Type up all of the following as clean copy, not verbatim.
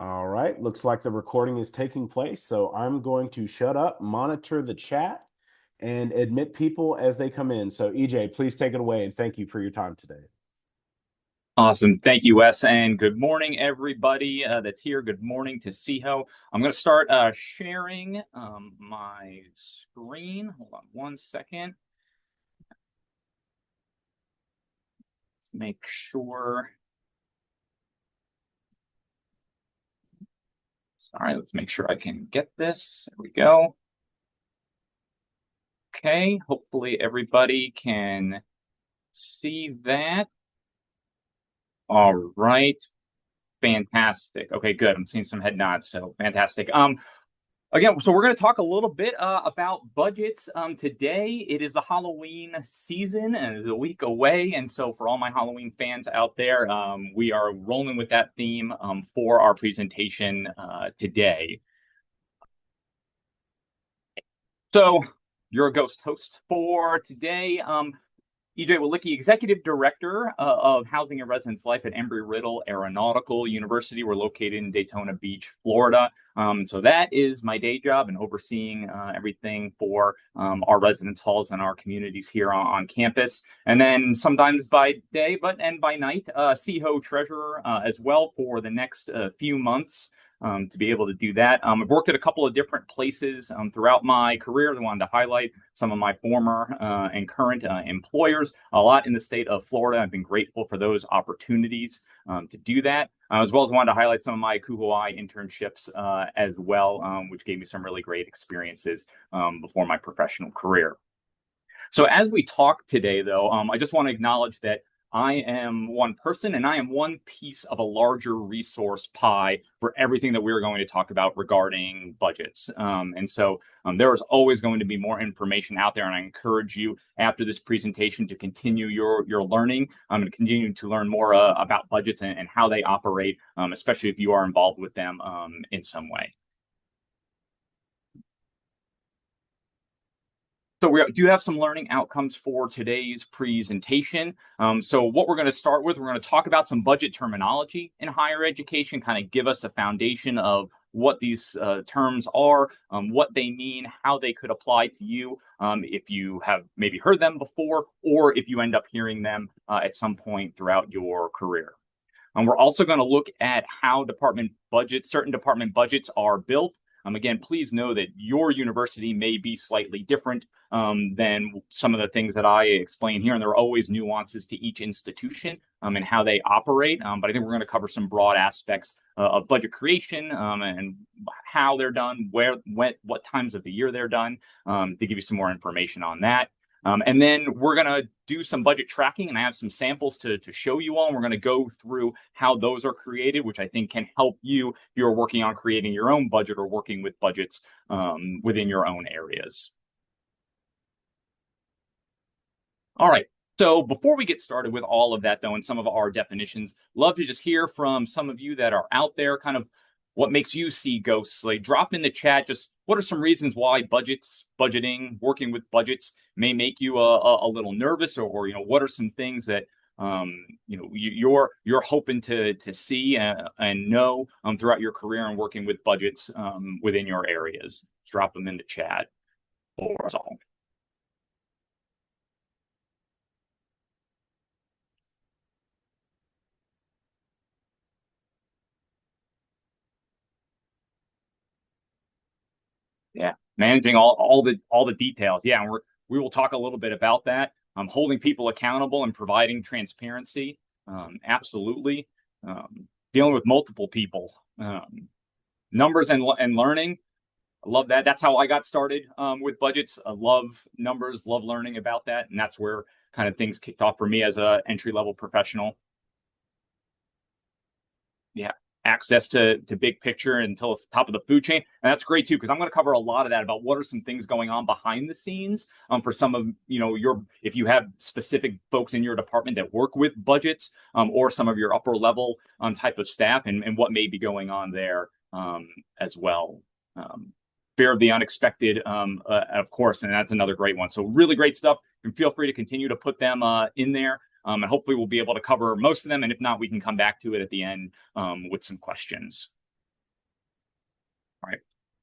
All right, looks like the recording is taking place. So I'm going to shut up, monitor the chat, and admit people as they come in. So EJ, please take it away and thank you for your time today. Awesome. Thank you, Wes. And good morning, everybody that's here. Good morning to Siho. I'm going to start sharing my screen. Hold on one second. Let's make sure. Sorry, let's make sure I can get this. There we go. Okay. Hopefully, everybody can see that. All right. Fantastic. Okay, good. I'm seeing some head nods, so fantastic. Again, so we're going to talk a little bit about budgets. Today, it is the Halloween season and it's a week away. And so, for all my Halloween fans out there, we are rolling with that theme for our presentation today. So, you're a ghost host for today. EJ Walicki, Executive Director of Housing and Residence Life at Embry-Riddle Aeronautical University. We're located in Daytona Beach, Florida. So that is my day job and overseeing everything for our residence halls and our communities here on campus. And then sometimes by day, and by night, CHO Treasurer as well for the next few months. To be able to do that. I've worked at a couple of different places throughout my career. I wanted to highlight some of my former and current employers, a lot in the state of Florida. I've been grateful for those opportunities to do that, as well as wanted to highlight some of my Kuhoi internships as well, which gave me some really great experiences before my professional career. So as we talk today, though, I just want to acknowledge that I am one person and I am one piece of a larger resource pie for everything that we're going to talk about regarding budgets. And so there is always going to be more information out there. And I encourage you after this presentation to continue your learning. I'm going to continue to learn more about budgets and how they operate, especially if you are involved with them in some way. So we do have some learning outcomes for today's presentation. So what we're going to start with, we're going to talk about some budget terminology in higher education, kind of give us a foundation of what these terms are, what they mean, how they could apply to you if you have maybe heard them before, or if you end up hearing them at some point throughout your career. We're also going to look at how certain department budgets are built. Again, please know that your university may be slightly different than some of the things that I explain here, and there are always nuances to each institution and how they operate. But I think we're going to cover some broad aspects of budget creation and how they're done, what times of the year they're done, to give you some more information on that. And then we're going to do some budget tracking, and I have some samples to show you all. And we're going to go through how those are created, which I think can help you if you're working on creating your own budget or working with budgets within your own areas. All right. So before we get started with all of that, though, and some of our definitions, love to just hear from some of you that are out there, kind of what makes you see ghosts. Like, drop in the chat just what are some reasons why budgeting, working with budgets may make you a little nervous, or what are some things that you're hoping to see and know throughout your career and working with budgets within your areas. Just drop them in the chat for us all. Yeah, managing all the details. Yeah, and we will talk a little bit about that. Holding people accountable and providing transparency. Absolutely. Dealing with multiple people. Numbers and learning. I love that. That's how I got started with budgets. I love numbers, love learning about that, and that's where kind of things kicked off for me as a entry level professional. Yeah, access to big picture until the top of the food chain, and that's great too, because I'm going to cover a lot of that about what are some things going on behind the scenes for some of your, if you have specific folks in your department that work with budgets or some of your upper level type of staff, and what may be going on there as well. Fear of the unexpected, of course, and that's another great one. So really great stuff, and feel free to continue to put them in there. And hopefully we'll be able to cover most of them. And if not, we can come back to it at the end with some questions. Right.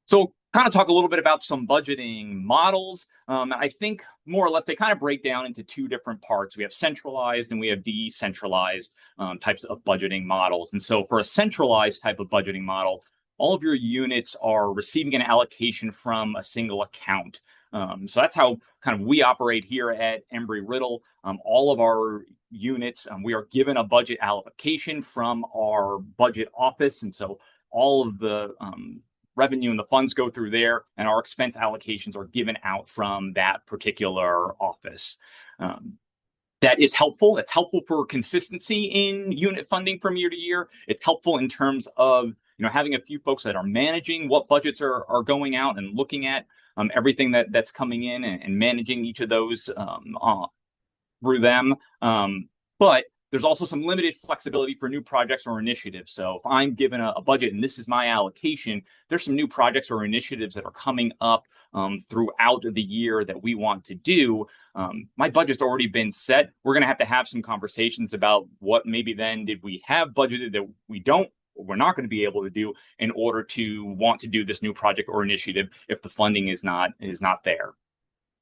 So kind of talk a little bit about some budgeting models. I think more or less they kind of break down into two different parts. We have centralized and we have decentralized types of budgeting models. And so for a centralized type of budgeting model, all of your units are receiving an allocation from a single account. So that's how kind of we operate here at Embry-Riddle. All of our units, we are given a budget allocation from our budget office. And so all of the revenue and the funds go through there, and our expense allocations are given out from that particular office. That is helpful. It's helpful for consistency in unit funding from year to year. It's helpful in terms of having a few folks that are managing what budgets are going out and looking at everything that's coming in and managing each of those through them. But there's also some limited flexibility for new projects or initiatives. So if I'm given a budget and this is my allocation, there's some new projects or initiatives that are coming up throughout the year that we want to do. My budget's already been set. We're going to have some conversations about what maybe then did we have budgeted that we're not going to be able to do in order to want to do this new project or initiative if the funding is not there.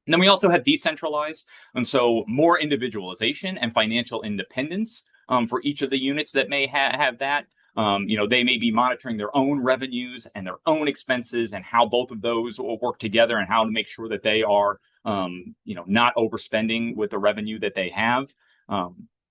And then we also have decentralized, and so more individualization and financial independence for each of the units that may have that. They may be monitoring their own revenues and their own expenses and how both of those will work together and how to make sure that they are, not overspending with the revenue that they have.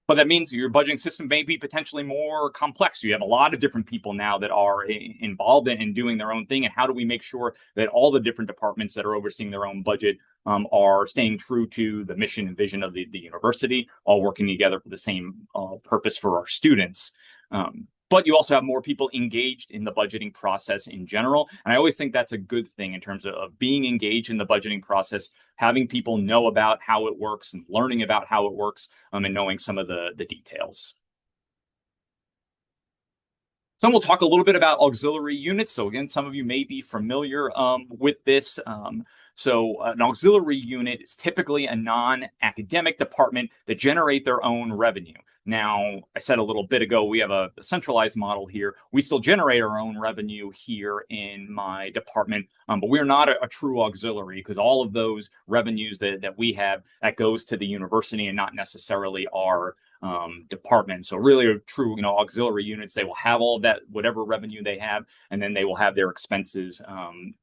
But that means your budgeting system may be potentially more complex. You have a lot of different people now that are involved in doing their own thing. And how do we make sure that all the different departments that are overseeing their own budget are staying true to the mission and vision of the university, all working together for the same purpose for our students? But you also have more people engaged in the budgeting process in general. And I always think that's a good thing in terms of being engaged in the budgeting process, having people know about how it works and learning about how it works, and knowing some of the details. So we'll talk a little bit about auxiliary units. So again, some of you may be familiar with this. So an auxiliary unit is typically a non-academic department that generate their own revenue. Now, I said a little bit ago, we have a centralized model here. We still generate our own revenue here in my department, but we're not a true auxiliary because all of those revenues that we have, that goes to the university and not necessarily our department. So really a true, auxiliary units, they will have all of that, whatever revenue they have, and then they will have their expenses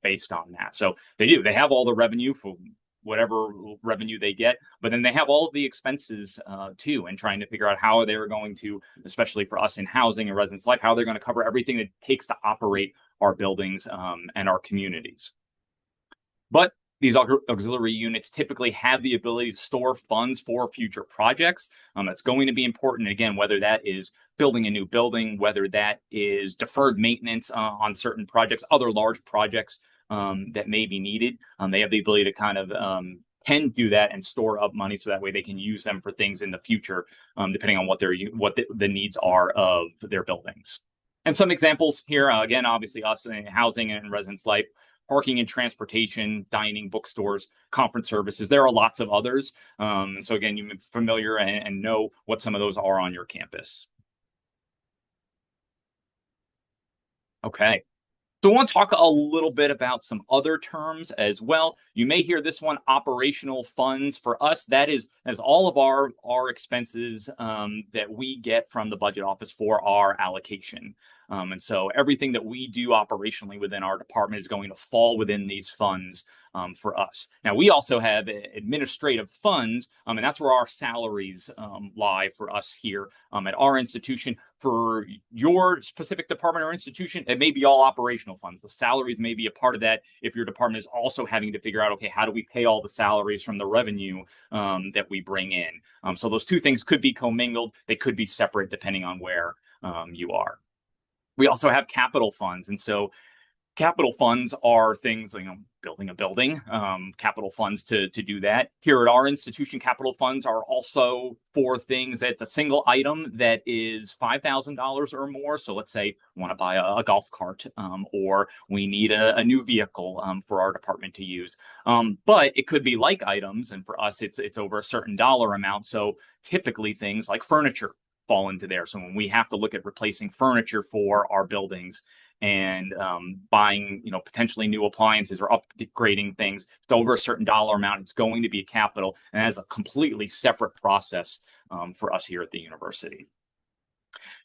based on that. So they have all the revenue for whatever revenue they get, but then they have all of the expenses too, and trying to figure out how they're going to, especially for us in housing and residence life, how they're going to cover everything it takes to operate our buildings and our communities. But these auxiliary units typically have the ability to store funds for future projects. That's going to be important, again, whether that is building a new building, whether that is deferred maintenance on certain projects, other large projects that may be needed. They have the ability to kind of can do that and store up money so that way they can use them for things in the future, depending on what the needs are of their buildings. And some examples here, again, obviously us in housing and residence life, parking and transportation, dining, bookstores, conference services. There are lots of others. So again, you're familiar and know what some of those are on your campus. Okay. So I want to talk a little bit about some other terms as well. You may hear this one, operational funds. For us, that is all of our expenses that we get from the budget office for our allocation. And so everything that we do operationally within our department is going to fall within these funds for us. Now, we also have administrative funds, and that's where our salaries lie for us here at our institution. For your specific department or institution, it may be all operational funds. The salaries may be a part of that if your department is also having to figure out, okay, how do we pay all the salaries from the revenue that we bring in? So those two things could be commingled. They could be separate depending on where you are. We also have capital funds. And so capital funds are things like building a building, capital funds to do that. Here at our institution, capital funds are also for things that's a single item that is $5,000 or more. So let's say we want to buy a golf cart or we need a new vehicle for our department to use. But it could be like items. And for us, it's over a certain dollar amount. So typically things like furniture fall into there. So when we have to look at replacing furniture for our buildings, and buying, potentially new appliances or upgrading things. If it's over a certain dollar amount, it's going to be a capital, and that's a completely separate process for us here at the university.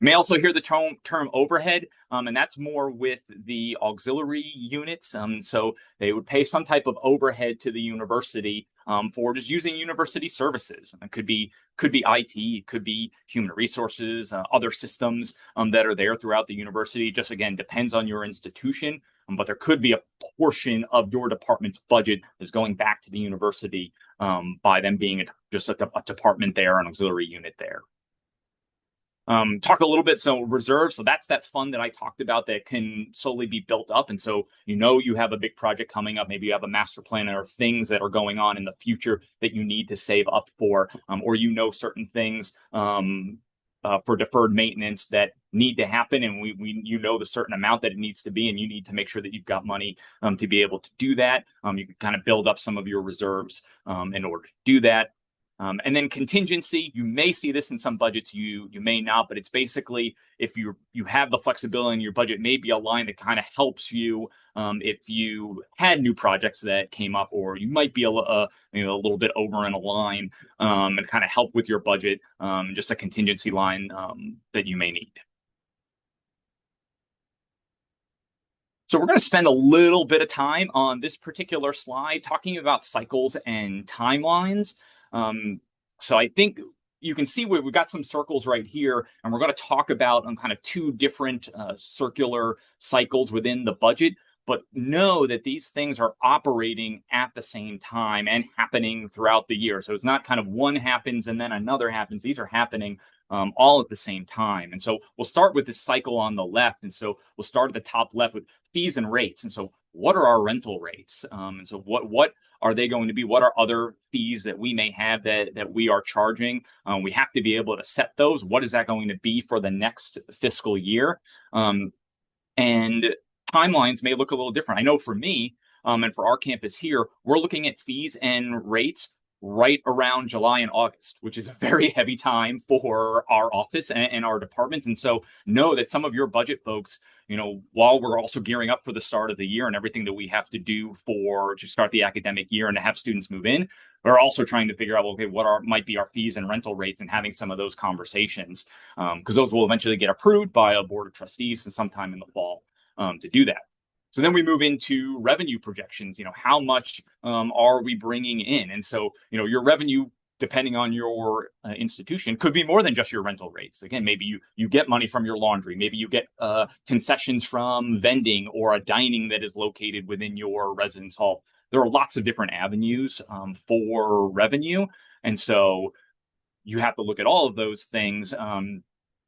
You may also hear the term overhead, and that's more with the auxiliary units. So they would pay some type of overhead to the university for just using university services. It could be IT, it could be human resources, other systems that are there throughout the university. Just again, depends on your institution, but there could be a portion of your department's budget that's going back to the university by them being just a department there, an auxiliary unit there. Talk a little bit. So reserve. So that's that fund that I talked about that can solely be built up. And so, you have a big project coming up. Maybe you have a master plan or things that are going on in the future that you need to save up for, or certain things for deferred maintenance that need to happen. And the certain amount that it needs to be, and you need to make sure that you've got money to be able to do that. You can kind of build up some of your reserves in order to do that. And then contingency, you may see this in some budgets, you may not, but it's basically if you have the flexibility in your budget, maybe a line that kind of helps you if you had new projects that came up, or you might be a little bit over in a line and kind of help with your budget, just a contingency line that you may need. So we're going to spend a little bit of time on this particular slide talking about cycles and timelines. So I think you can see we've got some circles right here, and we're going to talk about kind of two different circular cycles within the budget, but know that these things are operating at the same time and happening throughout the year. So it's not kind of one happens and then another happens. These are happening all at the same time. And so we'll start with this cycle on the left. And so we'll start at the top left with fees and rates. And so what are our rental rates? And so what are they going to be? What are other fees that we may have that we are charging? We have to be able to set those. What is that going to be for the next fiscal year? And timelines may look a little different. I know for me, and for our campus here, we're looking at fees and rates right around July and August, which is a very heavy time for our office and our departments. And so know that some of your budget folks, while we're also gearing up for the start of the year and everything that we have to do to start the academic year and to have students move in, we're also trying to figure out, okay, what might be our fees and rental rates, and having some of those conversations, because those will eventually get approved by a board of trustees sometime in the fall to do that. So then we move into revenue projections. How much are we bringing in? And so, your revenue, depending on your institution, could be more than just your rental rates. Again, maybe you get money from your laundry. Maybe you get concessions from vending or a dining that is located within your residence hall. There are lots of different avenues for revenue. And so you have to look at all of those things.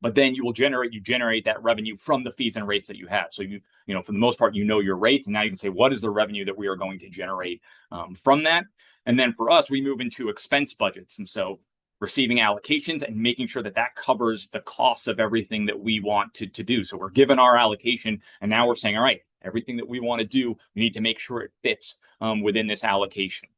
But then you generate that revenue from the fees and rates that you have. So for the most part, your rates, and now you can say, what is the revenue that we are going to generate from that? And then for us, we move into expense budgets. And so receiving allocations and making sure that covers the costs of everything that we want to do. So we're given our allocation, and now we're saying, all right, everything that we want to do, we need to make sure it fits within this allocation.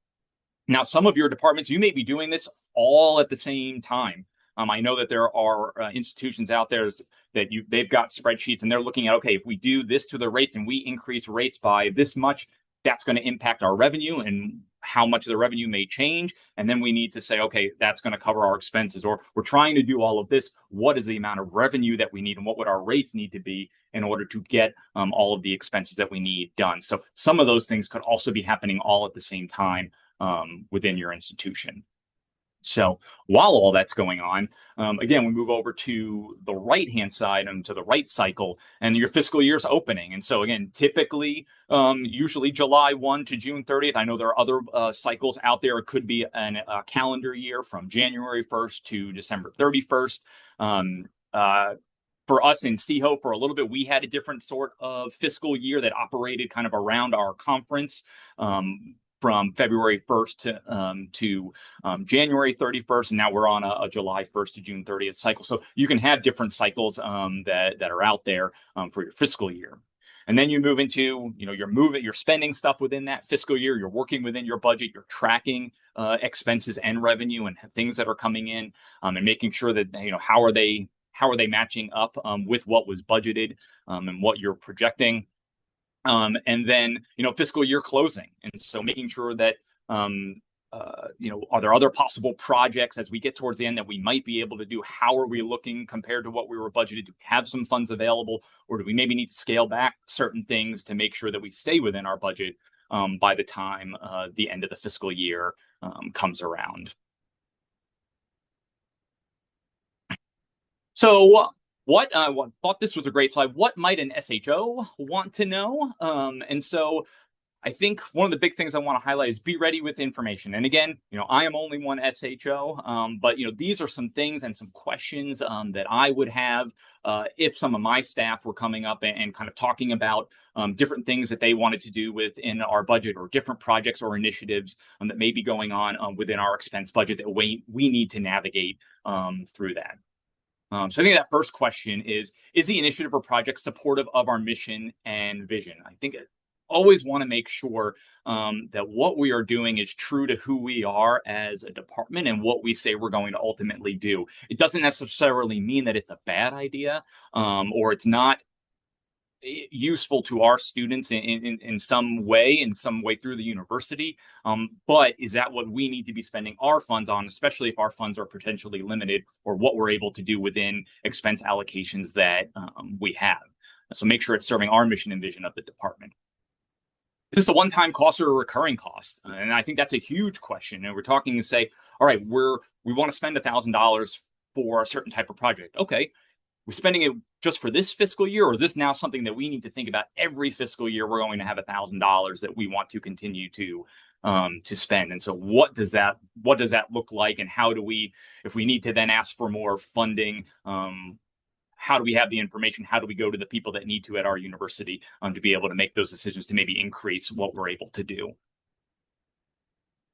Now, some of your departments, you may be doing this all at the same time. I know that there are institutions out there that they've got spreadsheets, and they're looking at, okay, if we do this to the rates and we increase rates by this much, that's going to impact our revenue and how much of the revenue may change. And then we need to say, okay, that's going to cover our expenses, or we're trying to do all of this. What is the amount of revenue that we need, and what would our rates need to be in order to get all of the expenses that we need done? So some of those things could also be happening all at the same time within your institution. So while all that's going on, again, we move over to the right-hand side and to the right cycle, and your fiscal year's opening. And so again, typically, usually July 1 to June 30th. I know there are other cycles out there. It could be a calendar year from January 1st to December 31st. For us in CHO, for a little bit, we had a different sort of fiscal year that operated kind of around our conference. From February 1st to January 31st, and now we're on a July 1st to June 30th cycle. So you can have different cycles that are out there for your fiscal year. And then you move into, you're spending stuff within that fiscal year. You're working within your budget. You're tracking expenses and revenue and things that are coming in, and making sure that, how how are they matching up with what was budgeted and what you're projecting. And then, fiscal year closing. And so making sure that, are there other possible projects as we get towards the end that we might be able to do? How are we looking compared to what we were budgeted? Do we have some funds available, or do we maybe need to scale back certain things to make sure that we stay within our budget by the time the end of the fiscal year comes around? So what I thought this was a great slide. What might an SHO want to know? And so I think one of the big things I want to highlight is be ready with information. And again, I am only one SHO, but these are some things and some questions that I would have if some of my staff were coming up and kind of talking about different things that they wanted to do within our budget, or different projects or initiatives that may be going on within our expense budget that we need to navigate through that. So I think that first question is the initiative or project supportive of our mission and vision? I think always want to make sure that what we are doing is true to who we are as a department and what we say we're going to ultimately do. It doesn't necessarily mean that it's a bad idea or it's not useful to our students in some way through the university. But is that what we need to be spending our funds on, especially if our funds are potentially limited, or what we're able to do within expense allocations that we have? So make sure it's serving our mission and vision of the department. Is this a one-time cost or a recurring cost? And I think that's a huge question. And we're talking to say, all right, we want to spend $1,000 for a certain type of project. Okay, we're spending it just for this fiscal year, or is this now something that we need to think about every fiscal year? We're going to have $1,000 that we want to continue to spend. And so what does that look like? And how do we, if we need to then ask for more funding, how do we have the information? How do we go to the people that need to at our university to be able to make those decisions to maybe increase what we're able to do?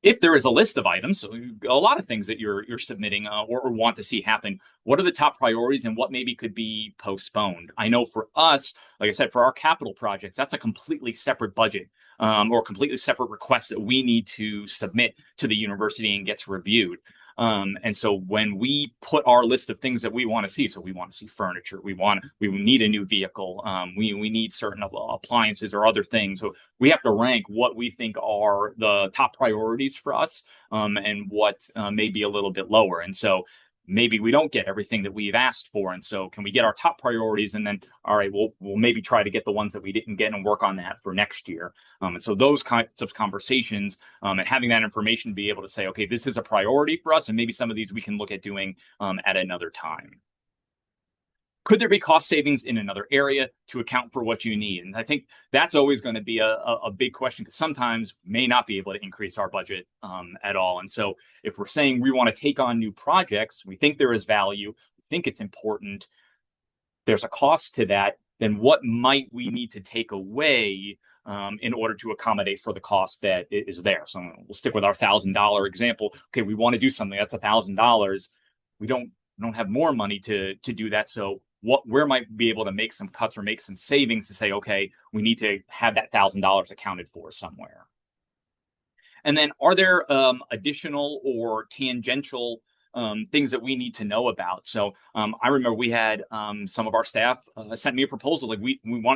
If there is a list of items, so a lot of things that you're submitting or want to see happen, what are the top priorities and what maybe could be postponed? I know for us, like I said, for our capital projects, that's a completely separate budget or completely separate request that we need to submit to the university and gets reviewed. And so when we put our list of things that we want to see, so we want to see furniture, we need a new vehicle, we need certain appliances or other things. So we have to rank what we think are the top priorities for us, and what may be a little bit lower. And so maybe we don't get everything that we've asked for. And so can we get our top priorities, and then, all right, we'll maybe try to get the ones that we didn't get and work on that for next year. And so those kinds of conversations and having that information to be able to say, okay, this is a priority for us, and maybe some of these we can look at doing at another time. Could there be cost savings in another area to account for what you need? And I think that's always going to be a big question, because sometimes we may not be able to increase our budget at all. And so if we're saying we want to take on new projects, we think there is value, we think it's important, there's a cost to that, then what might we need to take away in order to accommodate for the cost that is there? So we'll stick with our $1,000 example. Okay, we want to do something that's $1,000. We don't have more money to do that. So where might be able to make some cuts or make some savings to say, okay, we need to have that $1,000 accounted for somewhere. And then are there additional or tangential things that we need to know about? So I remember we had some of our staff sent me a proposal. Like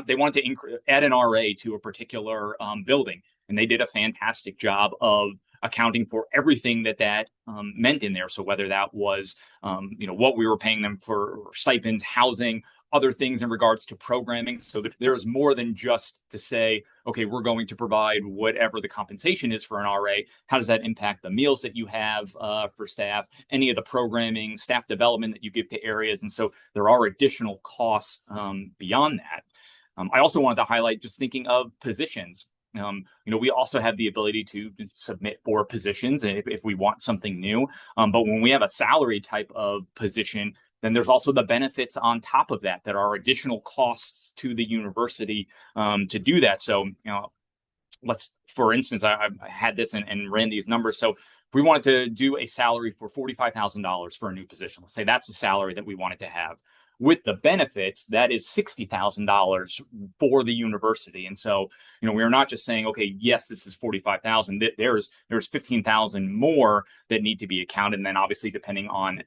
they wanted to add an RA to a particular building, and they did a fantastic job of accounting for everything that meant in there. So whether that was, what we were paying them for stipends, housing, other things in regards to programming. So that there's more than just to say, okay, we're going to provide whatever the compensation is for an RA. How does that impact the meals that you have for staff, any of the programming, staff development that you give to areas? And so there are additional costs beyond that. I also wanted to highlight, just thinking of positions. We also have the ability to submit for positions if we want something new. But when we have a salary type of position, then there's also the benefits on top of that are additional costs to the university to do that. So, for instance, I had this and ran these numbers. So if we wanted to do a salary for $45,000 for a new position, let's say that's the salary that we wanted to have. with the benefits, that is $60,000 for the university. And so, we're not just saying, okay, yes, this is 45,000. There's 15,000 more that need to be accounted. And then obviously, depending on,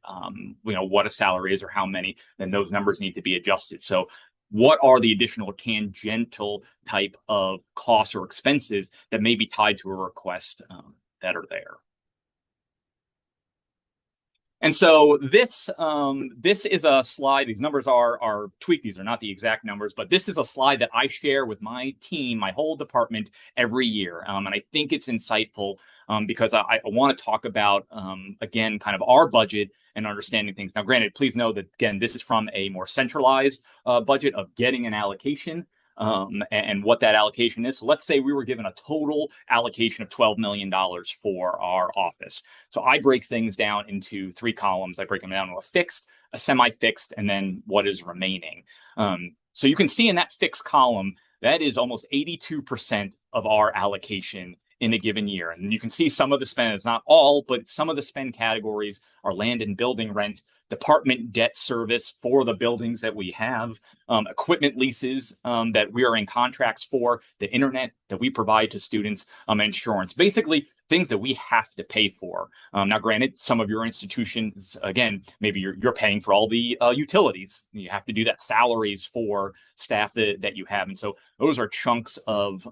what a salary is or how many, then those numbers need to be adjusted. So what are the additional tangential type of costs or expenses that may be tied to a request that are there? And so this is a slide. These numbers are tweaked. These are not the exact numbers, but this is a slide that I share with my team, my whole department every year. And I think it's insightful because I want to talk about again kind of our budget and understanding things. Now, granted, please know that again this is from a more centralized budget of getting an allocation. And what that allocation is. So let's say we were given a total allocation of $12 million for our office. So I break things down into three columns. I break them down to a fixed, a semi-fixed, and then what is remaining. So you can see in that fixed column, that is almost 82% of our allocation in a given year. And you can see some of the spend, it's not all, but some of the spend categories are land and building rent, department debt service for the buildings that we have, equipment leases that we are in contracts for, the internet that we provide to students, insurance, basically things that we have to pay for. Now, granted, some of your institutions, again, maybe you're paying for all the utilities. You have to do that, salaries for staff that you have. And so those are chunks of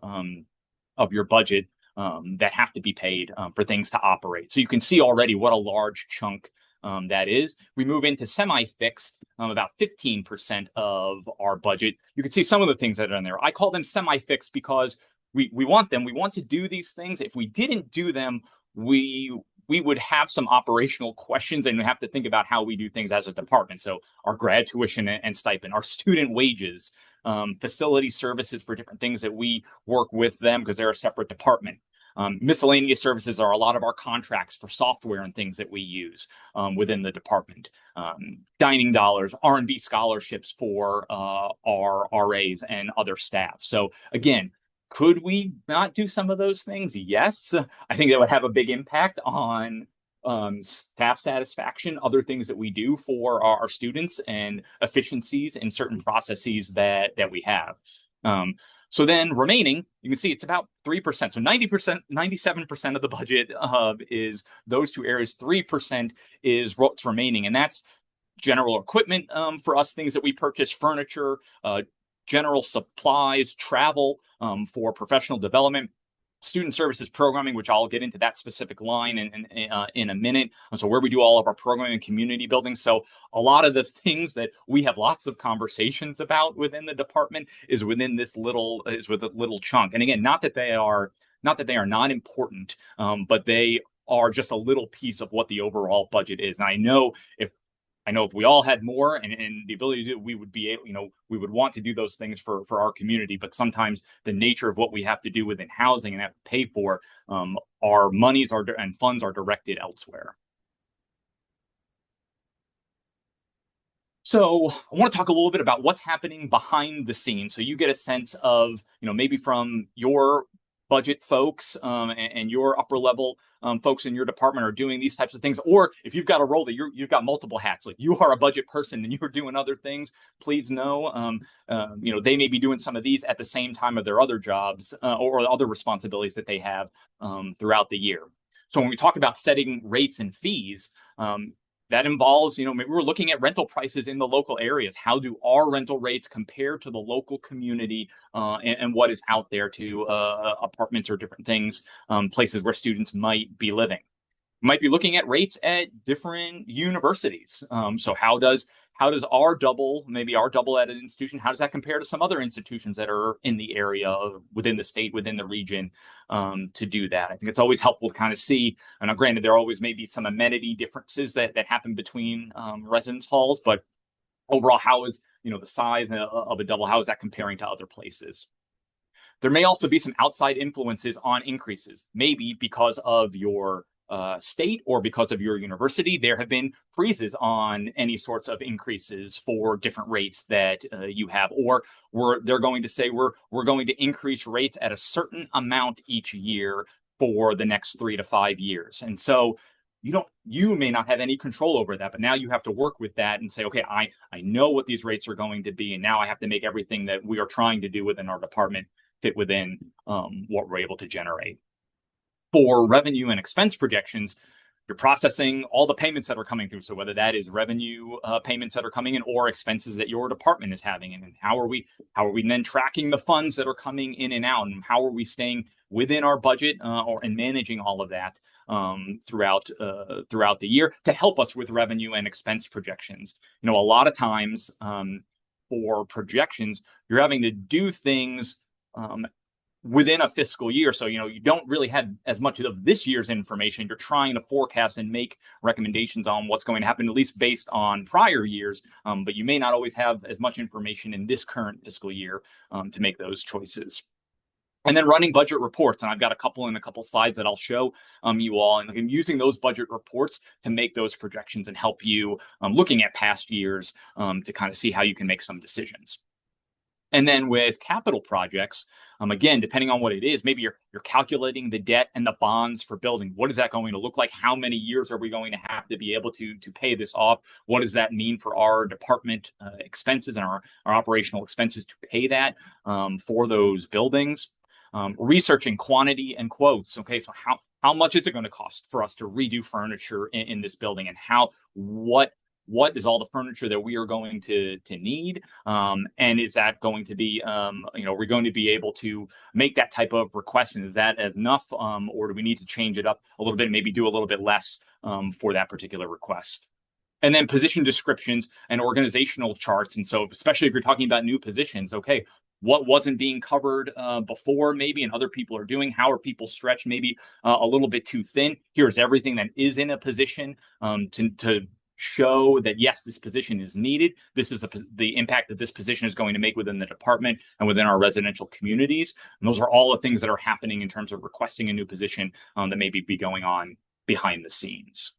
your budget that have to be paid for things to operate. So you can see already what a large chunk that is. We move into semi-fixed, about 15% of our budget. You can see some of the things that are in there. I call them semi-fixed because we want them. We want to do these things. If we didn't do them, we would have some operational questions and we have to think about how we do things as a department. So our grad tuition and stipend, our student wages, facility services for different things that we work with them because they're a separate department. Miscellaneous services are a lot of our contracts for software and things that we use within the department. Dining dollars, R&B scholarships for our RAs and other staff. So again, could we not do some of those things? Yes. I think that would have a big impact on staff satisfaction, other things that we do for our students, and efficiencies in certain processes that we have. So then remaining, you can see it's about 3%. So 90%, 97% of the budget is those two areas. 3% is what's remaining. And that's general equipment for us, things that we purchase, furniture, general supplies, travel for professional development, student services programming, which I'll get into that specific line in a minute. So where we do all of our programming and community building. So a lot of the things that we have lots of conversations about within the department is within this little chunk. And again, not that they are not important, but they are just a little piece of what the overall budget is. And I know if we all had more and the ability to do, we would be able, we would want to do those things for our community. But sometimes the nature of what we have to do within housing and have to pay for, our monies and funds are directed elsewhere. So I want to talk a little bit about what's happening behind the scenes. So you get a sense of, maybe from your budget folks and your upper level folks in your department are doing these types of things. Or if you've got a role that you've got multiple hats, like you are a budget person and you're doing other things, please know, they may be doing some of these at the same time of their other jobs or other responsibilities that they have throughout the year. So when we talk about setting rates and fees, that involves, maybe we're looking at rental prices in the local areas. How do our rental rates compare to the local community and what is out there to apartments or different things, places where students might be living? Might be looking at rates at different universities. So how does our double at an institution, how does that compare to some other institutions that are in the area within the state, within the region, to do that? I think it's always helpful to kind of see, and granted, there always may be some amenity differences that happen between residence halls, but overall, how is, the size of a double, how is that comparing to other places? There may also be some outside influences on increases, maybe because of your state or because of your university. There have been freezes on any sorts of increases for different rates that you have, or they're going to say we're going to increase rates at a certain amount each year for the next 3 to 5 years. And so you may not have any control over that, but now you have to work with that and say, okay, I know what these rates are going to be, and now I have to make everything that we are trying to do within our department fit within what we're able to generate. For revenue and expense projections, you're processing all the payments that are coming through. So whether that is revenue payments that are coming in or expenses that your department is having, and how are we then tracking the funds that are coming in and out, and how are we staying within our budget and managing all of that throughout the year to help us with revenue and expense projections. A lot of times for projections, you're having to do things within a fiscal year. So, you don't really have as much of this year's information. You're trying to forecast and make recommendations on what's going to happen, at least based on prior years. But you may not always have as much information in this current fiscal year to make those choices. And then running budget reports. And I've got a couple slides that I'll show you all. And I'm using those budget reports to make those projections and help you looking at past years to kind of see how you can make some decisions. And then with capital projects, again, depending on what it is, maybe you're calculating the debt and the bonds for building. What is that going to look like? How many years are we going to have to be able to pay this off? What does that mean for our department expenses and our operational expenses to pay that for those buildings? Researching quantity and quotes. Okay, so how much is it going to cost for us to redo furniture in this building, and what is all the furniture that we are going to need? And is that going to be, we're going to be able to make that type of request? And is that enough? Or do we need to change it up a little bit, maybe do a little bit less for that particular request? And then position descriptions and organizational charts. And so, especially if you're talking about new positions, okay, what wasn't being covered before maybe and other people are doing? How are people stretched maybe a little bit too thin? Here's everything that is in a position to show that, yes, this position is needed. This is the impact that this position is going to make within the department and within our residential communities. And those are all the things that are happening in terms of requesting a new position that may be going on behind the scenes.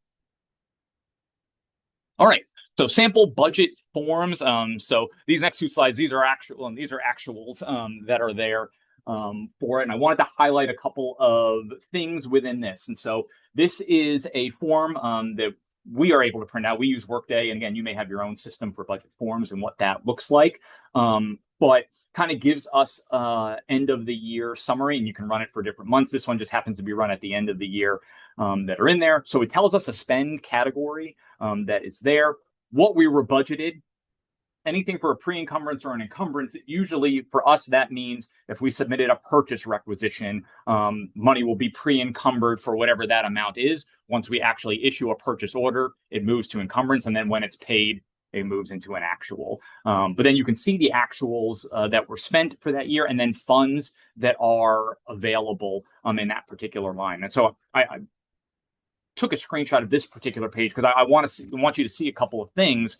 All right. So sample budget forms. So these next two slides, these are actuals that are there for it. And I wanted to highlight a couple of things within this. And so this is a form that we are able to print out. We use Workday. And again, you may have your own system for budget forms and what that looks like. But kind of gives us end of the year summary, and you can run it for different months. This one just happens to be run at the end of the year that are in there. So it tells us a spend category that is there, what we were budgeted, anything for a pre-encumbrance or an encumbrance. Usually for us, that means if we submitted a purchase requisition, money will be pre-encumbered for whatever that amount is. Once we actually issue a purchase order, it moves to encumbrance. And then when it's paid, it moves into an actual. But then you can see the actuals that were spent for that year, and then funds that are available in that particular line. And so I took a screenshot of this particular page because I want you to see a couple of things.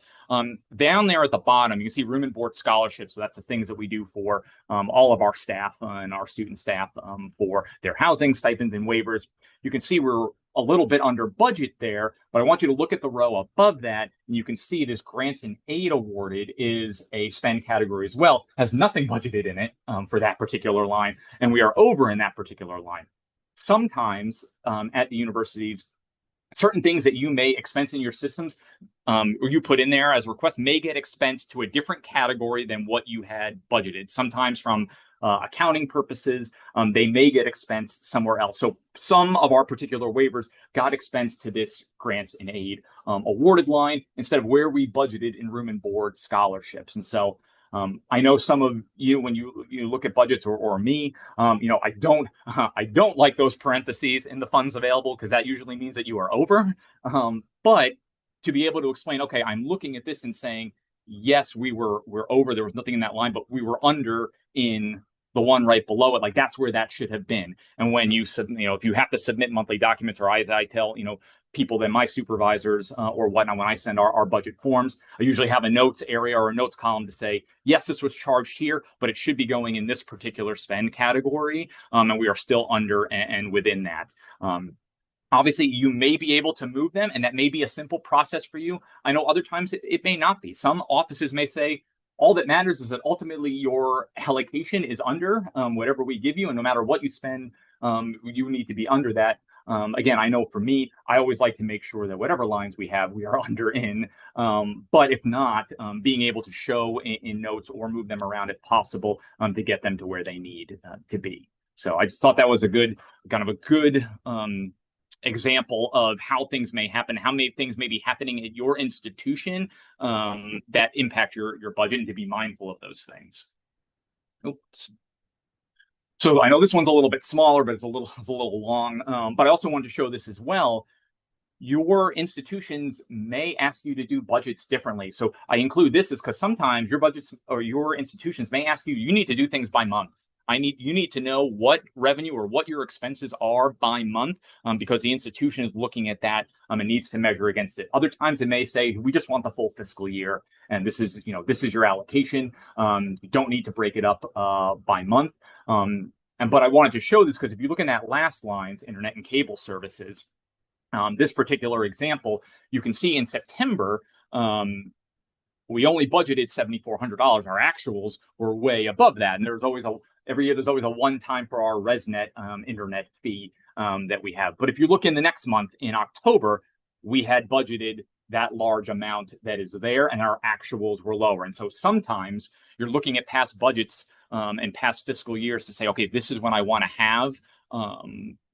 Down there at the bottom, you can see room and board scholarships. So that's the things that we do for all of our staff and our student staff for their housing, stipends, and waivers. You can see we're a little bit under budget there, but I want you to look at the row above that, and you can see this grants and aid awarded is a spend category as well, has nothing budgeted in it for that particular line, and we are over in that particular line. Sometimes at the universities, certain things that you may expense in your systems or you put in there as requests may get expensed to a different category than what you had budgeted. Sometimes from accounting purposes, they may get expensed somewhere else. So some of our particular waivers got expensed to this grants and aid awarded line instead of where we budgeted in room and board scholarships. And so I know some of you, when you look at budgets or me, I don't like those parentheses in the funds available because that usually means that you are over. But to be able to explain, okay, I'm looking at this and saying, yes, we're over. There was nothing in that line, but we were under in the one right below it. Like that's where that should have been. And when you if you have to submit monthly documents, or as I tell people that my supervisors or whatnot, when I send our budget forms, I usually have a notes area or a notes column to say, yes, this was charged here, but it should be going in this particular spend category. And we are still under and within that. Obviously, you may be able to move them, and that may be a simple process for you. I know other times it may not be. Some offices may say, all that matters is that ultimately your allocation is under whatever we give you, and no matter what you spend, you need to be under that. Again, I know for me, I always like to make sure that whatever lines we have, we are under in. But if not, being able to show in notes or move them around if possible to get them to where they need to be. So I just thought that was a good kind of a good example of how things may happen, how many things may be happening at your institution that impact your budget, and to be mindful of those things. Oops. So I know this one's a little bit smaller, but it's a little long. But I also wanted to show this as well. Your institutions may ask you to do budgets differently. So I include this is because sometimes your budgets or your institutions may ask you, you need to do things by month. You need to know what revenue or what your expenses are by month because the institution is looking at that and needs to measure against it. Other times it may say, we just want the full fiscal year. And this is your allocation. You don't need to break it up by month. But I wanted to show this because if you look in that last lines, internet and cable services, this particular example, you can see in September, we only budgeted $7,400. Our actuals were way above that. And every year there's always a one-time for our ResNet internet fee that we have. But if you look in the next month, in October, we had budgeted that large amount that is there, and our actuals were lower. And so sometimes you're looking at past budgets and past fiscal years to say, okay, this is when I want to have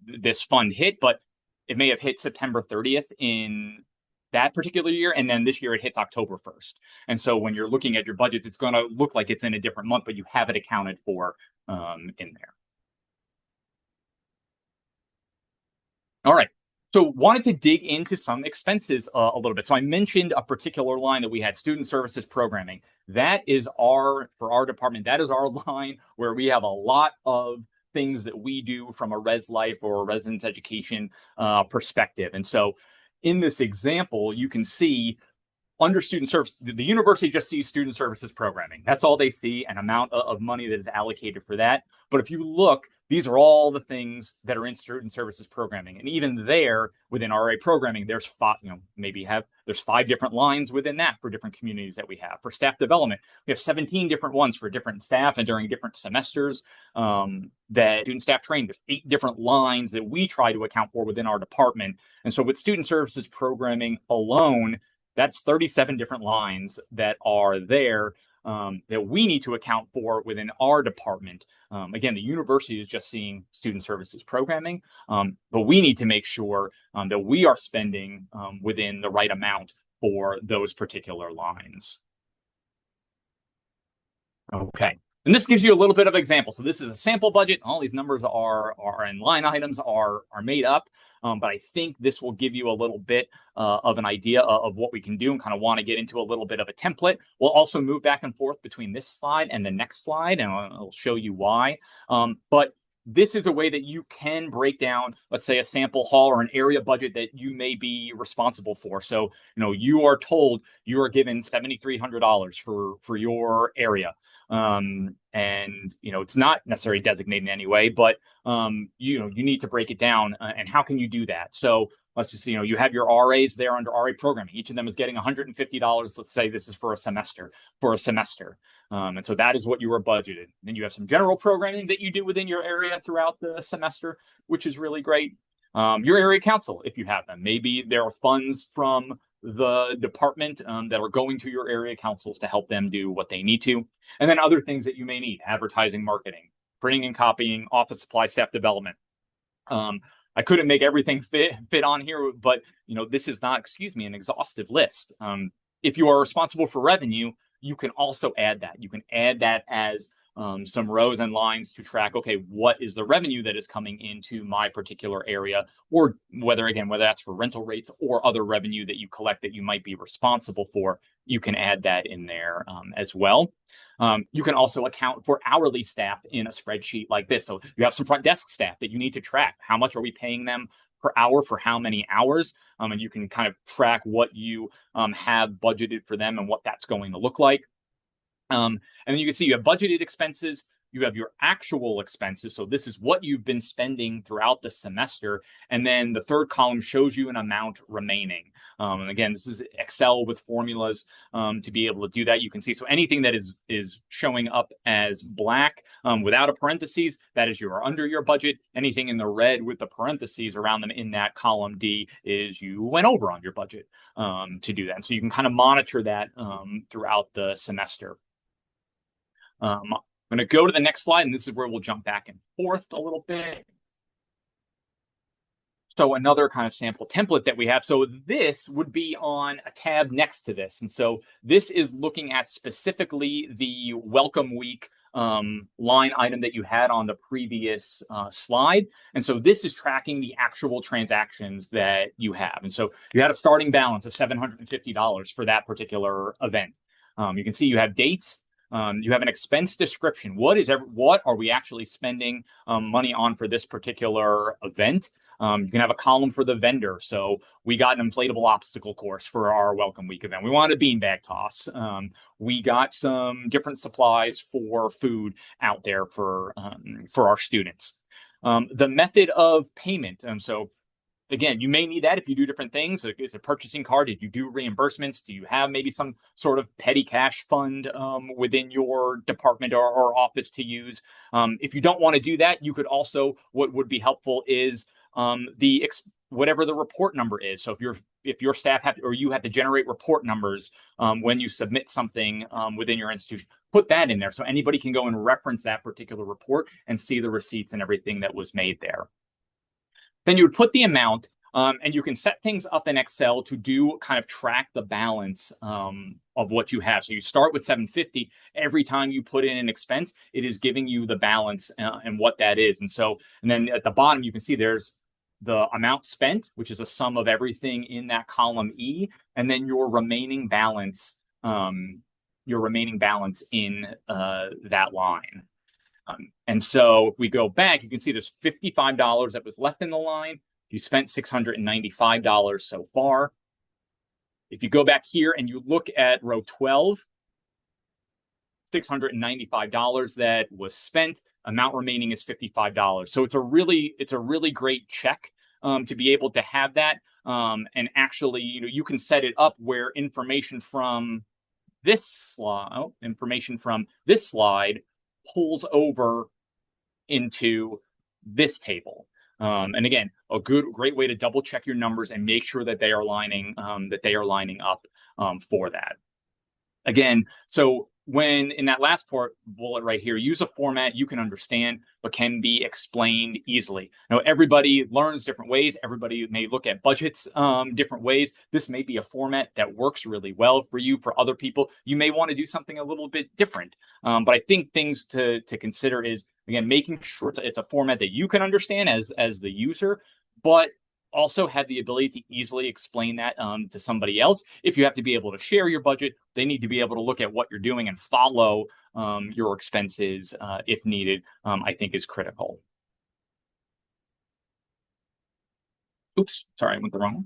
this fund hit, but it may have hit September 30th in that particular year, and then this year it hits October 1st. And so when you're looking at your budget, it's going to look like it's in a different month, but you have it accounted for in there. All right. So wanted to dig into some expenses a little bit. So I mentioned a particular line that we had, student services programming. That is for our department, that is our line where we have a lot of things that we do from a res life or a residence education perspective. And so in this example, you can see under student service, the university just sees student services programming. That's all they see, an amount of money that is allocated for that. But if you look, these are all the things that are in student services programming. And even there, within RA programming, there's there's 5 different lines within that for different communities that we have. For staff development, we have 17 different ones for different staff and during different semesters that student staff train. There's 8 different lines that we try to account for within our department. And so with student services programming alone, that's 37 different lines that are there that we need to account for within our department. Again, the university is just seeing student services programming, but we need to make sure that we are spending within the right amount for those particular lines. Okay. And this gives you a little bit of example. So this is a sample budget. All these numbers are and line items are made up. But I think this will give you a little bit of an idea of what we can do and kind of want to get into a little bit of a template. We'll also move back and forth between this slide and the next slide, and I'll show you why. But this is a way that you can break down, let's say, a sample haul or an area budget that you may be responsible for. So, you are told you are given $7,300 for your area. And it's not necessarily designated in any way, but you need to break it down. And how can you do that? So let's just you have your RAs there under RA programming. Each of them is getting $150. Let's say this is for a semester. And so that is what you were budgeted. Then you have some general programming that you do within your area throughout the semester, which is really great. Your area council, if you have them, maybe there are funds from the department that are going to your area councils to help them do what they need to. And then other things that you may need: advertising, marketing, printing and copying, office supply, staff development. I couldn't make everything fit on here, but this is not, an exhaustive list. If you are responsible for revenue, you can also add that. You can add that as some rows and lines to track, okay, what is the revenue that is coming into my particular area, or whether that's for rental rates or other revenue that you collect that you might be responsible for, you can add that in there as well. You can also account for hourly staff in a spreadsheet like this. So you have some front desk staff that you need to track. How much are we paying them per hour for how many hours? And you can kind of track what you have budgeted for them and what that's going to look like. And then you can see you have budgeted expenses, you have your actual expenses. So this is what you've been spending throughout the semester. And then the third column shows you an amount remaining. And again, this is Excel with formulas to be able to do that. You can see, so anything that is showing up as black without a parentheses, that is you are under your budget. Anything in the red with the parentheses around them in that column D is you went over on your budget to do that. And so you can kind of monitor that throughout the semester. I'm going to go to the next slide, and this is where we'll jump back and forth a little bit. So another kind of sample template that we have. So this would be on a tab next to this. And so this is looking at specifically the welcome week line item that you had on the previous slide. And so this is tracking the actual transactions that you have. And so you had a starting balance of $750 for that particular event. You can see you have dates. You have an expense description. What are we actually spending money on for this particular event? You can have a column for the vendor. So we got an inflatable obstacle course for our welcome week event. We wanted a beanbag toss. We got some different supplies for food out there for our students. The method of payment. So again, you may need that if you do different things. Is a purchasing card? Did you do reimbursements? Do you have maybe some sort of petty cash fund within your department or office to use? If you don't want to do that, you could also, what would be helpful is whatever the report number is. So if your staff have or you have to generate report numbers when you submit something within your institution, put that in there so anybody can go and reference that particular report and see the receipts and everything that was made there. Then you would put the amount, and you can set things up in Excel to do kind of track the balance of what you have. So you start with 750. Every time you put in an expense, it is giving you the balance and what that is. And then at the bottom, you can see there's the amount spent, which is a sum of everything in that column E, and then your remaining balance in that line. And so if we go back, you can see there's $55 that was left in the line. You spent $695 so far. If you go back here and you look at row 12, $695 that was spent. Amount remaining is $55. So it's a really great check to be able to have that. And actually, you can set it up where information from this slide pulls over into this table. And again, great way to double check your numbers and make sure that they are lining up for that. Again, so when in that last bullet right here, use a format you can understand but can be explained easily. Now, everybody learns different ways. Everybody may look at budgets different ways. This may be a format that works really well for you. For other people, you may want to do something a little bit different. But I think things to consider is, again, making sure it's a format that you can understand as the user, but also have the ability to easily explain that to somebody else. If you have to be able to share your budget, they need to be able to look at what you're doing and follow your expenses if needed, I think is critical. Oops, sorry, I went the wrong one.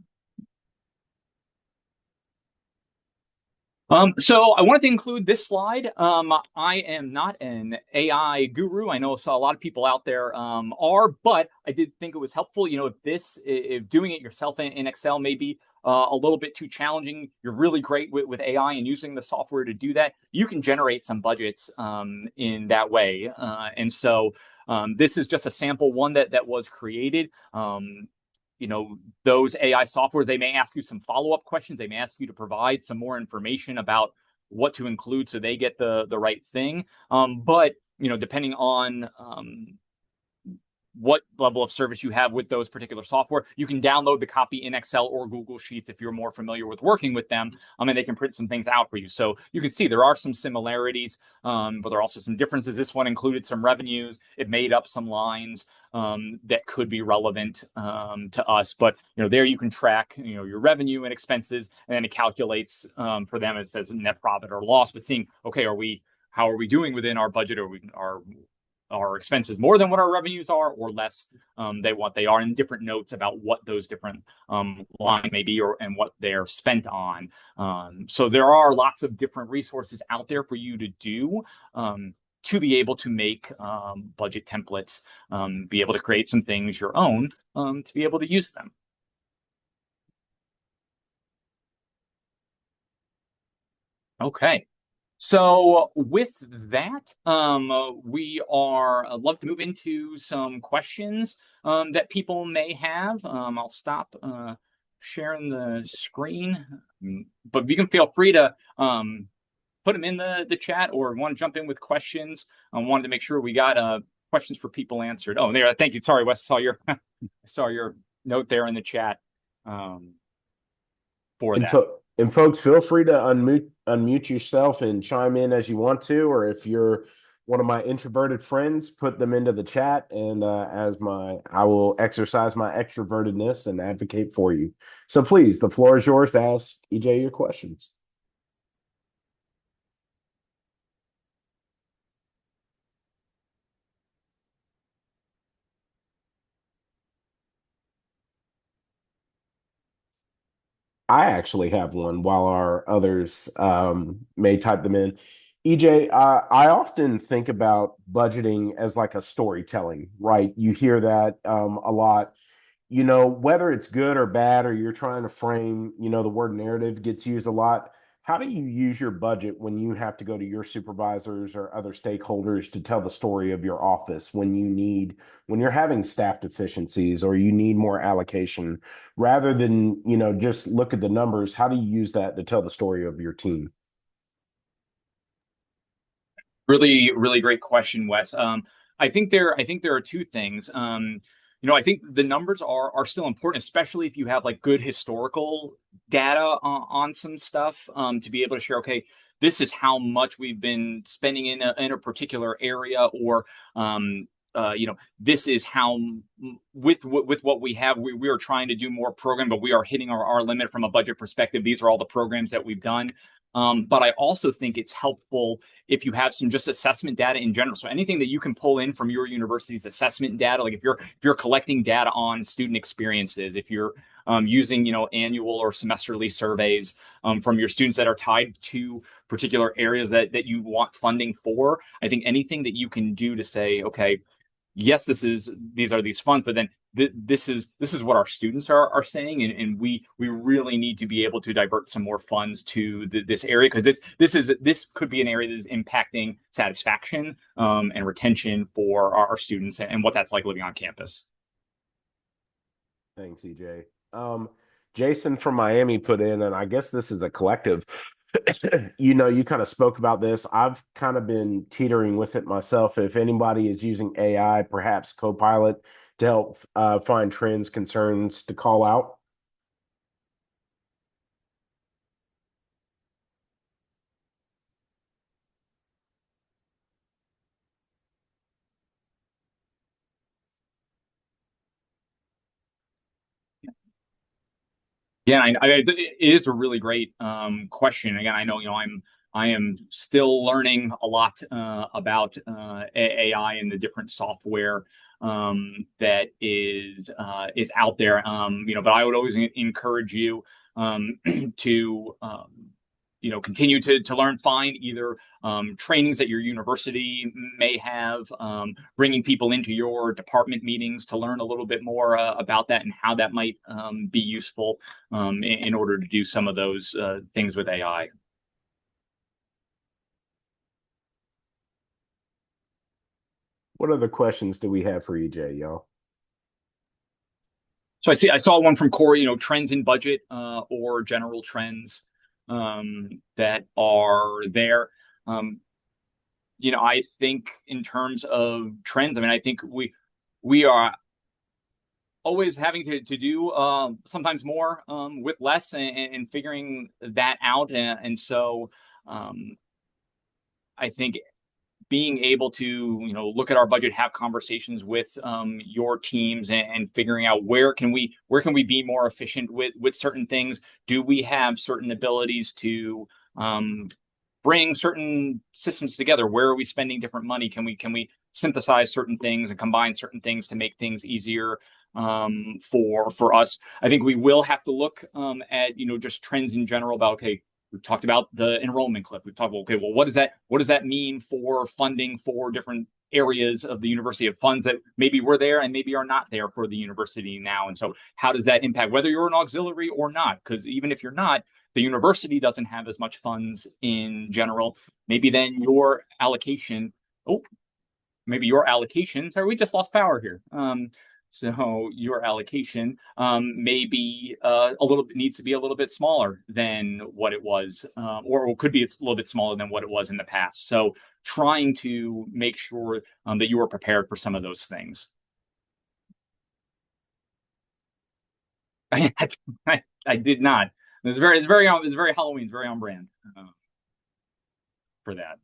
So I wanted to include this slide. I am not an AI guru. I know a lot of people out there are, but I did think it was helpful. If doing it yourself in Excel may be a little bit too challenging, you're really great with AI and using the software to do that. You can generate some budgets in that way. And so this is just a sample one that was created. Those AI softwares, they may ask you some follow-up questions. They may ask you to provide some more information about what to include so they get the right thing. But depending on what level of service you have with those particular software, you can download the copy in Excel or Google Sheets if you're more familiar with working with them, and they can print some things out for you. So you can see there are some similarities, but there are also some differences. This one included some revenues. It made up some lines that could be relevant to us. But there you can track your revenue and expenses, and then it calculates for them. It says net profit or loss, but seeing, okay, how are we doing within our budget? Are our expenses more than what our revenues are, or less than what they are, and different notes about what those different lines may be and what they're spent on. So there are lots of different resources out there for you to do. to be able to make budget templates, be able to create some things your own, to be able to use them. Okay. So with that, we are love to move into some questions that people may have. I'll stop sharing the screen, but you can feel free to put them in the chat or want to jump in with questions. I wanted to make sure we got questions for people answered. Oh, there. Thank you. Sorry, Wes. I saw your I saw your note there in the chat for And, that. and folks, feel free to unmute yourself and chime in as you want to, or if you're one of my introverted friends, put them into the chat, and I will exercise my extrovertedness and advocate for you. So please, the floor is yours to ask EJ your questions. I actually have one while our others may type them in. EJ, I often think about budgeting as like a storytelling, right? You hear that a lot. Whether it's good or bad, or you're trying to frame, the word narrative gets used a lot. How do you use your budget when you have to go to your supervisors or other stakeholders to tell the story of your office when you're having staff deficiencies or you need more allocation, rather than, just look at the numbers? How do you use that to tell the story of your team? Really, really great question, Wes. I think there are two things. I think the numbers are still important, especially if you have like good historical data on some stuff, to be able to share. Okay, this is how much we've been spending in a particular area, or this is how with what we have, we are trying to do more program, but we are hitting our limit from a budget perspective. These are all the programs that we've done. But I also think it's helpful if you have some just assessment data in general. So anything that you can pull in from your university's assessment data, like if you're collecting data on student experiences, if you're using annual or semesterly surveys from your students that are tied to particular areas that you want funding for, I think anything that you can do to say, okay, yes, these are these funds, but then this is what our students are saying, and we really need to be able to divert some more funds to this area, because this could be an area that is impacting satisfaction and retention for our students, and what that's like living on campus. Thanks, EJ. Jason from Miami put in, and I guess this is a collective. You kind of spoke about this. I've kind of been teetering with it myself. If anybody is using AI, perhaps Copilot, to help find trends, concerns to call out. Yeah, it is a really great question. Again, I know I am still learning a lot about AI and the different software that is out there. But I would always encourage you to continue to learn, find either trainings that your university may have, bringing people into your department meetings to learn a little bit more about that and how that might be useful in order to do some of those things with AI. What other questions do we have for EJ, y'all? So I saw one from Corey, trends in budget or general trends that are there. I think in terms of trends, I think we are always having to do sometimes more with less, and figuring that out. And so I think being able to look at our budget, have conversations with your teams, and figuring out where can we be more efficient with certain things. Do we have certain abilities to bring certain systems together? Where are we spending different money? Can we synthesize certain things and combine certain things to make things easier for us? I think we will have to look at just trends in general about, okay, We've talked about the enrollment cliff. We've talked about, okay, well, what does that mean for funding for different areas of the university, of funds that maybe were there and maybe are not there for the university now? And so how does that impact whether you're an auxiliary or not? Because even if you're not, the university doesn't have as much funds in general. Maybe then your allocation, oh, maybe your allocation, sorry, we just lost power here. So your allocation maybe a little bit needs to be a little bit smaller than what it was, or could be a little bit smaller than what it was in the past. So trying to make sure that you are prepared for some of those things. I did not. It's very Halloween. It's very on brand for that.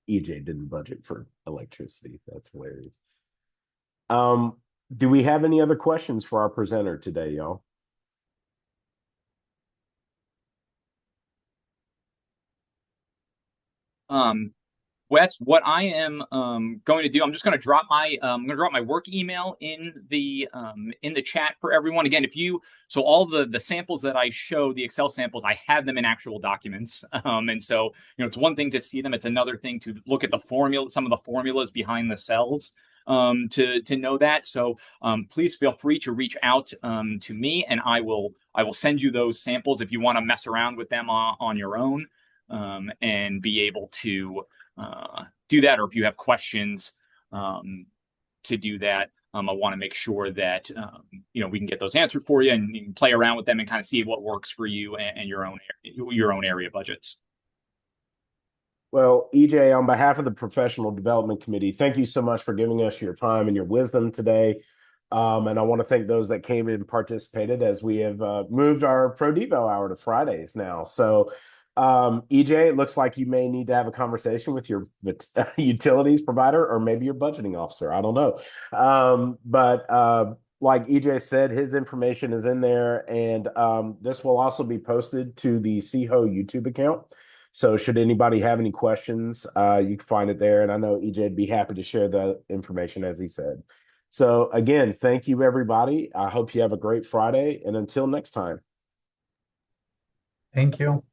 EJ didn't budget for electricity. That's hilarious. Um, do we have any other questions for our presenter today, y'all? Um, Wes, what I am going to do, I'm going to drop my work email in the chat for everyone. Again, if you so all the samples that I show, the Excel samples, I have them in actual documents. And so it's one thing to see them; it's another thing to look at the formula, some of the formulas behind the cells. To know that. So please feel free to reach out to me, and I will send you those samples if you want to mess around with them on your own, and be able to do that, or if you have questions to do that. I want to make sure that we can get those answered for you, and you can play around with them and kind of see what works for you and your own area budgets. Well, EJ, on behalf of the Professional Development Committee, thank you so much for giving us your time and your wisdom today. And I want to thank those that came and participated, as we have moved our Pro Devo hour to Fridays now. So, EJ, it looks like you may need to have a conversation with your utilities provider, or maybe your budgeting officer. I don't know. But like EJ said, his information is in there, and this will also be posted to the CHO YouTube account. So should anybody have any questions, you can find it there. And I know EJ would be happy to share the information, as he said. So again, thank you, everybody. I hope you have a great Friday. And until next time. Thank you.